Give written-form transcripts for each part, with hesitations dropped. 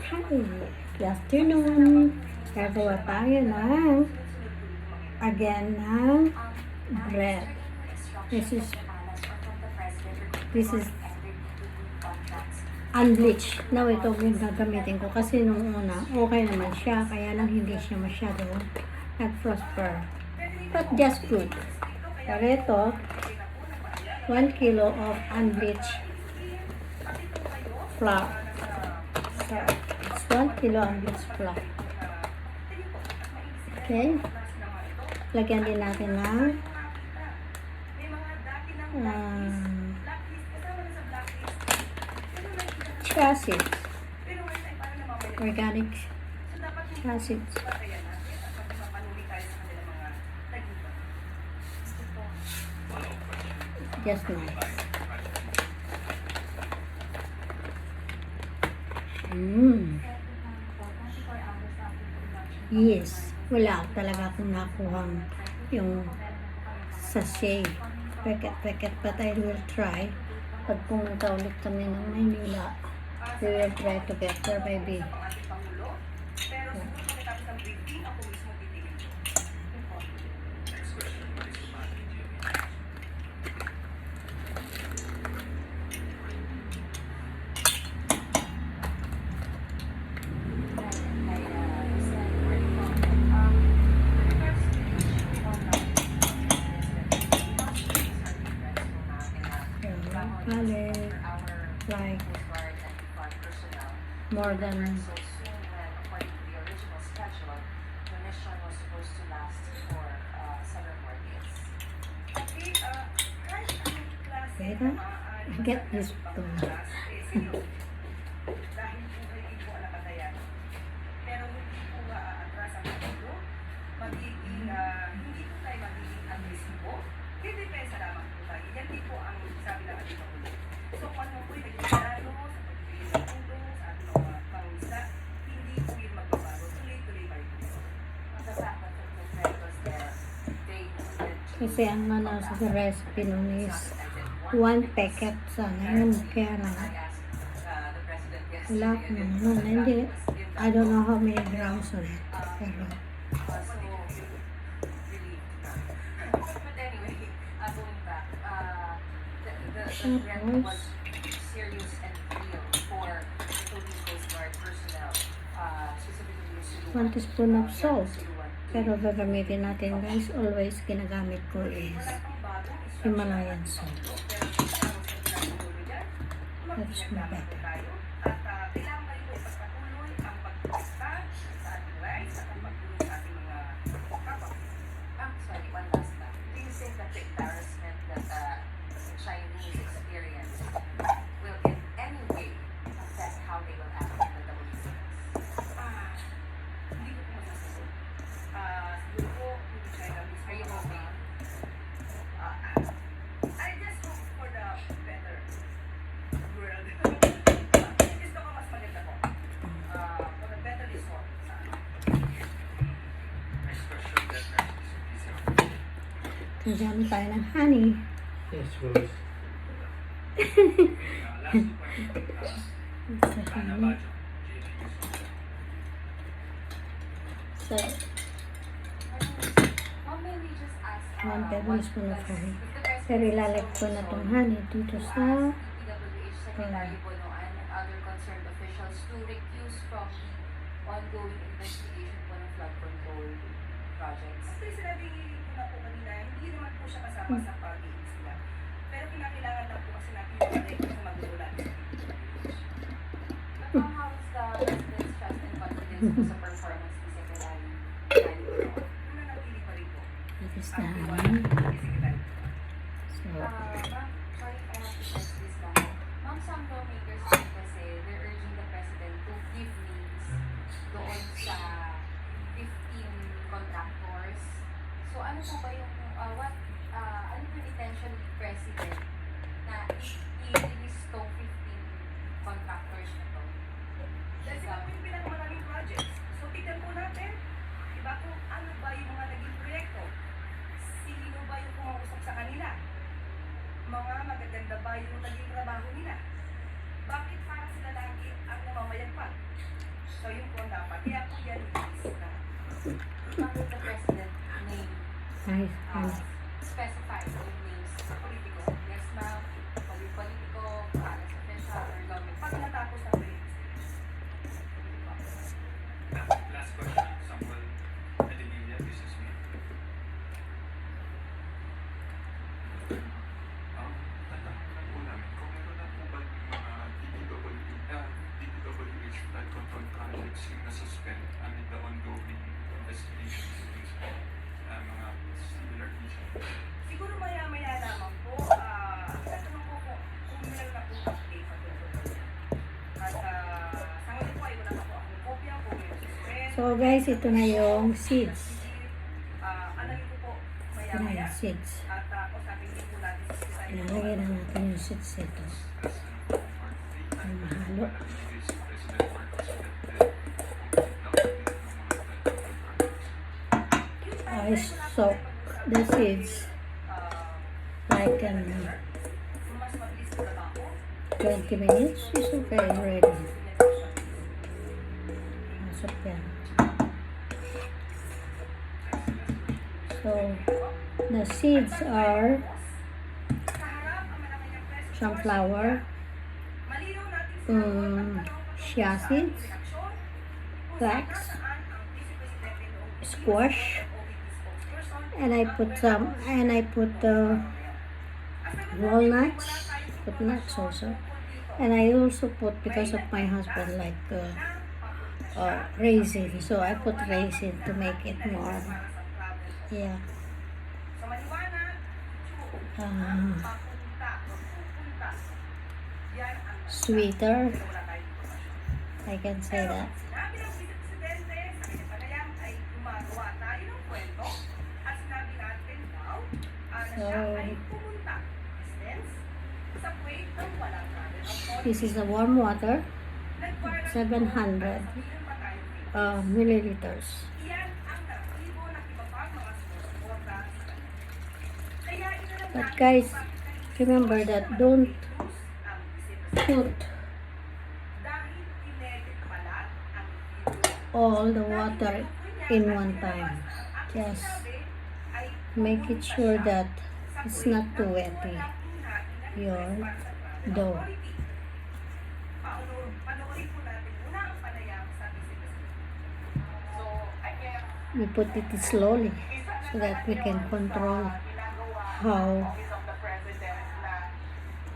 Hi, good afternoon. Gagawa tayo ng bread. This is unbleached. Now, ito yung gagamitin ko kasi nung una, okay naman siya. Kaya lang hindi siya masyado nag-prosper. But just good. Pero ito, 1 kilo of unbleached flour. So, it's 1 kilo unbleached flour. Okay. Lagyan din natin ng chia seeds. Organic chia seeds. Just nice. Yes. Wala talaga akong nakuhang yung sachet. Packet, but I will try. Pag pumunta ulit kami ng Maynila, we will try to get there maybe. Like more than get this spoon. Kasi ang mana sa recipe nun is 1 packet sana yun. Kaya lang, wala ko naman. Hindi, I don't know how many grams on it. Pero, tapos, 1 teaspoon of salt. Pero gagamitin natin guys, always ginagamit ko is Himalayan salt. That's my better. Nagamit tayo ng honey. Yes, Rose. Sa honey. So, 1 tablespoon of honey. Pero ilalagay ko na itong honey dito sa ongoing investigation po ng flood control projects. Actually, sinabi ko na po kanina, hindi naman po siya kasama sa pag-iis nila. Pero kinakailangan lang po kasi natin yung direct sa magugulat. But ma'am, how is the residents' trust and confidence po sa performance ni Secretary? Ano nagpili pa rin po? It is the honey. So, ma'am, sorry if I have to stress this lang. Ma'am, some lawmakers po kasi, they're urging the President to give names doon sa 15 contractors. So, ano po ba yung, ano po yung intention ni President na i-release itong 15 contractors na to? Dahil sila po yung pinakamaraming projects. So, tignan po natin, diba kung ano ba yung mga naging proyekto? Sino ba yung kumausap sa kanila? Mga magaganda ba yung naging trabaho nila? Bakit parang sila lagi ang namamayagpag? So yun po dapat. Kaya po yan is na. Bakit the president name, Nice. specify yung names sa politiko? Yes, ma'am. Politiko, palace official, or government. Pag natapos na po yung Last question, Samuel Edemilla, businessman. Tatanong lang po namin, kung meron na po ba yung mga DPWH flood control projects yung nasuspend amid the ongoing investigation sa mga similar issues? siguro maya-maya lamang po, tatanong ko kung meron na po update sa tungkol po yan. At sa ngayon po ay wala pa po akong kopya kung meron suspend. So guys, ito na yung seeds. Alamin ko po Ito na maya-maya. yung seeds. At usapin din po natin sa society. Ilalagay na natin yung seeds ito. Ang mahalo. I soak the seeds like Mas mabilis po na ako. 20 minutes. It's okay already. Masok yan. So, the seeds are sunflower, chia seeds, flax, squash, and I put walnuts, put nuts also, and I also put, because of my husband like raisin, so I put raisin to make it more, yeah, sweeter, I can say that. Sinabi ng vice-presidente sa kanyang panayam ay gumagawa tayo ng kwento at sinabi natin daw na siya ay pumunta residence sa Kuwait ng walang travel authority. This is the warm water, Nag-viral 700 sabihin pa tayo. milliliters. Iyan ang naratibo ng iba pang mga sumusuporta sa kanya. Kaya inalam But natin guys, bakit naging remember that ang don't vice-presidente. put Dahil inedit pala ang video. all the water in one time. Just make it sure that it's not too wetty, your dough. Panoorin po natin muna ang panayam sa vice-presidente. So, We put it slowly so that we can control how Office of the President na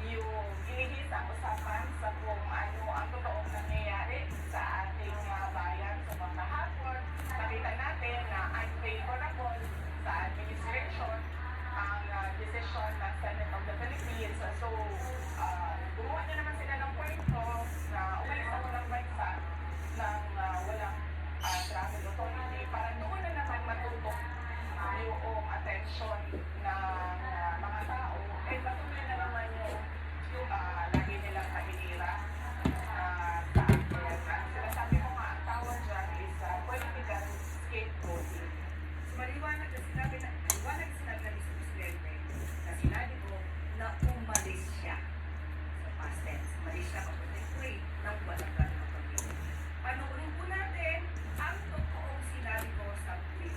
yung ginigis ang usapan sa kung ano ang totoong nangyayari sa ating bayan sa mga hapon. Nakita natin na unfavorable sa administration ang decision ng Senate of the Philippines. So, gumawa na naman sila ng kwento na umalis ako ng bansa ng walang travel authority para doon na naman matutok yung attention ng mga tao. Eh, patuloy na naman yung lagi nilang paninira sa akin. Sinasabi ko nga, ang tawag dyan is political scapegoating. Maliwanag na sinabi na Mr. Presidente na sinabi ko na umalis siya sa past tense. Umalis siya papunta yung Kuwait ng walang travel authority. Panoorin po natin ang totoong sinabi ko sa Kuwait.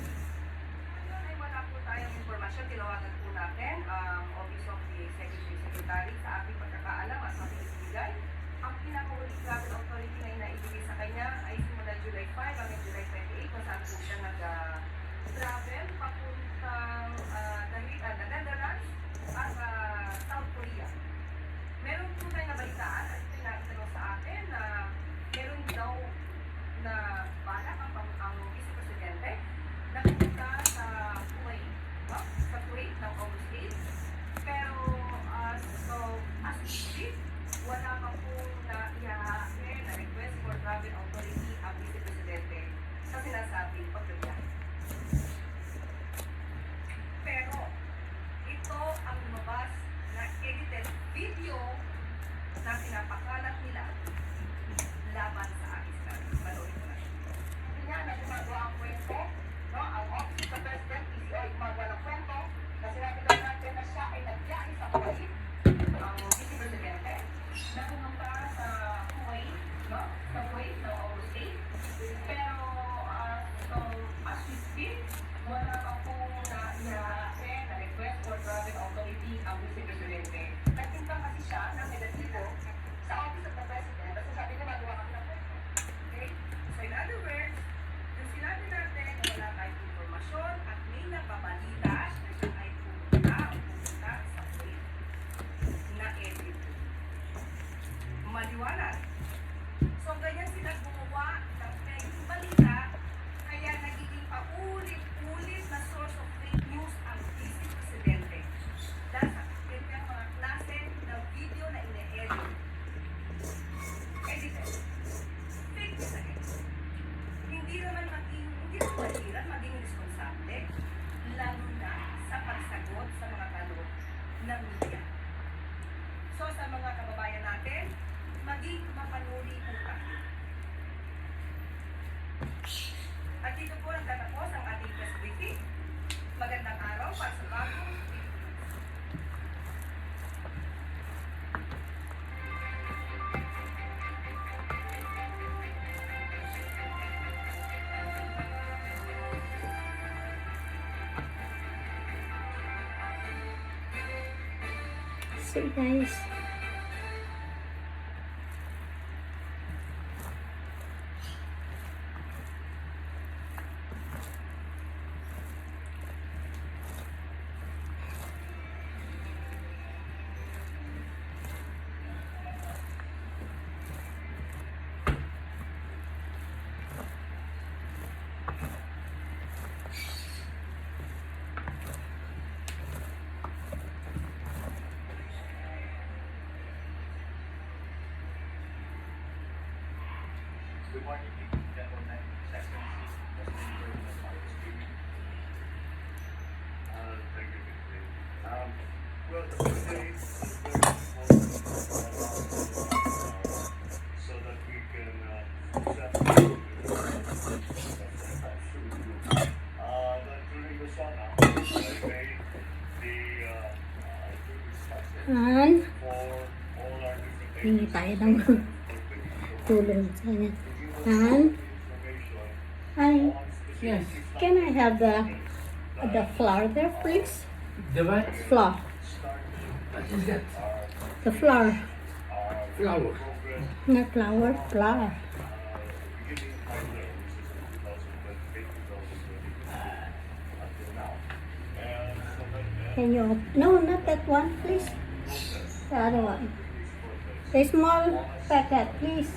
Ngayon ay wala po tayong impormasyon. Tinawagan po natin ang Office of the Executive Secretary sa aking pagkakaalam at makikigbigay. Ang pinaka-ulit travel authority na inaibigay sa kanya ay simula July 5 hanggang July 28 kung saan po siya nag-travel papuntang Netherlands at South Korea. Meron po tayong nabalitaan at tinatanong sa akin na meron daw na balak ang vice-presidente na pumunta sa Kuwait, no? Sa Kuwait ng August 8. Pero as we speak, wala pa po na iahain na request for travel authority ang vice-presidente sa sinasabing pagbibiyahe. Pero ito ang lumabas na edited video na pinapakalat nila laban sa Israel. Panoorin ko na siya. Hindi niya na gumagawa ang kwento, no? Ang Office of the President, PCO, gumagawa ng kwento na sinabi daw natin na siya ay nagbiyahe sa Kuwait, ang vice-presidente, na pumunta sa Kuwait, no? Sa Kuwait, no? August 8. At dito po nagtatapos ang ating press briefing. Magandang araw para sa bagong See guys. Good morning, ladies and gentlemen. Excellency, President Ferdinand Marcos Jr. Thank you, Mr. Well, today is very important so that we can set that during the summer, I made the Han, for all our different hingi tayo ng tulong sa kanya. Han, hi. Yes. Can I have the flour there, please? The what? Flour. What is that? The flour. Flower. Not flour, flour. Can you? No, not that one, please. The other one. The small packet, please.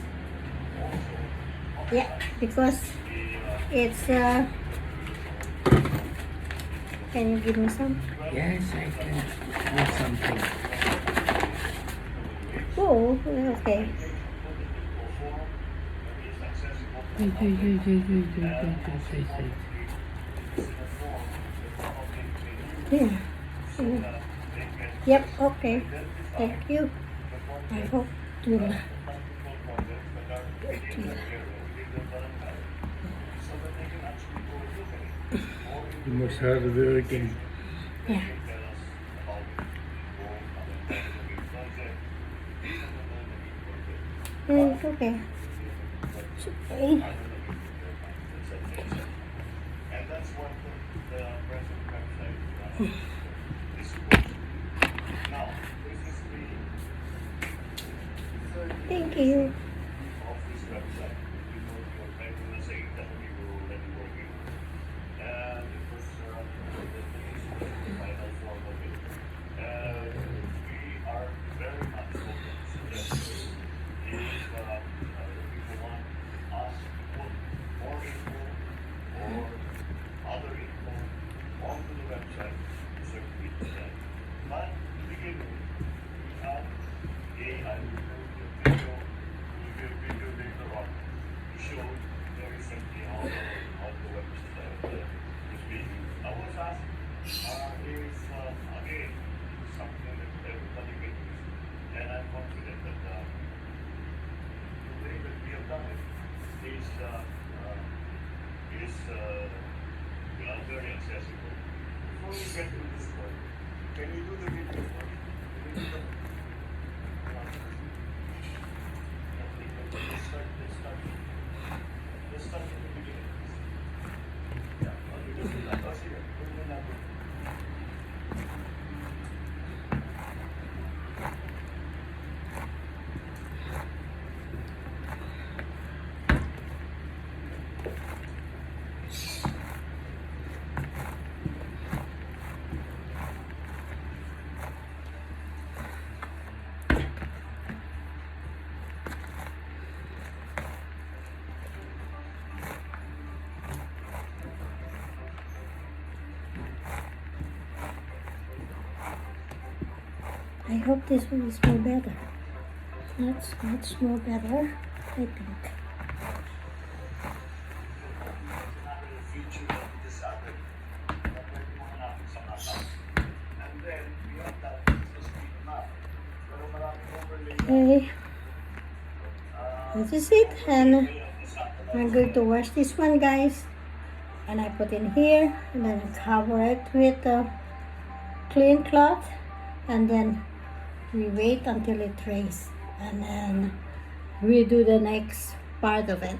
Yeah, because it's Can you give me some? Yes, I can do something. Oh, okay. Yeah. Yep, okay. Thank you. I hope to. You must have a working. Yeah. It's okay. It's okay. And that's what the present website is supposed to do. Now, this is the Thank you. of this website. You know, your time saying that we will already working. And it was the final form of it. And we are very much focused. If people want us to put more info or other info onto the website, certainly do that. But to begin with, we have I will give video later on to show very simply how the website is being used. I was asked is again something that everybody can use, and I'm confident that the way that we have done it is very accessible. Before we get to this point, can you do the video first? Can you do the Let's start from the beginning. Yeah, okay, just do that. Oh, sige. Put mo na po. I hope this one is more better. That's much more better, I think. Feature of this other. Pwede mo hanapin sa mapa. And then, beyond that, it's speed map. Pero maraming overlay. Okay, this is it, and This happens I'm going to wash this one, guys. And I put in here, and then cover it with a clean cloth. And then we wait until it dries. And then we do the next part of it.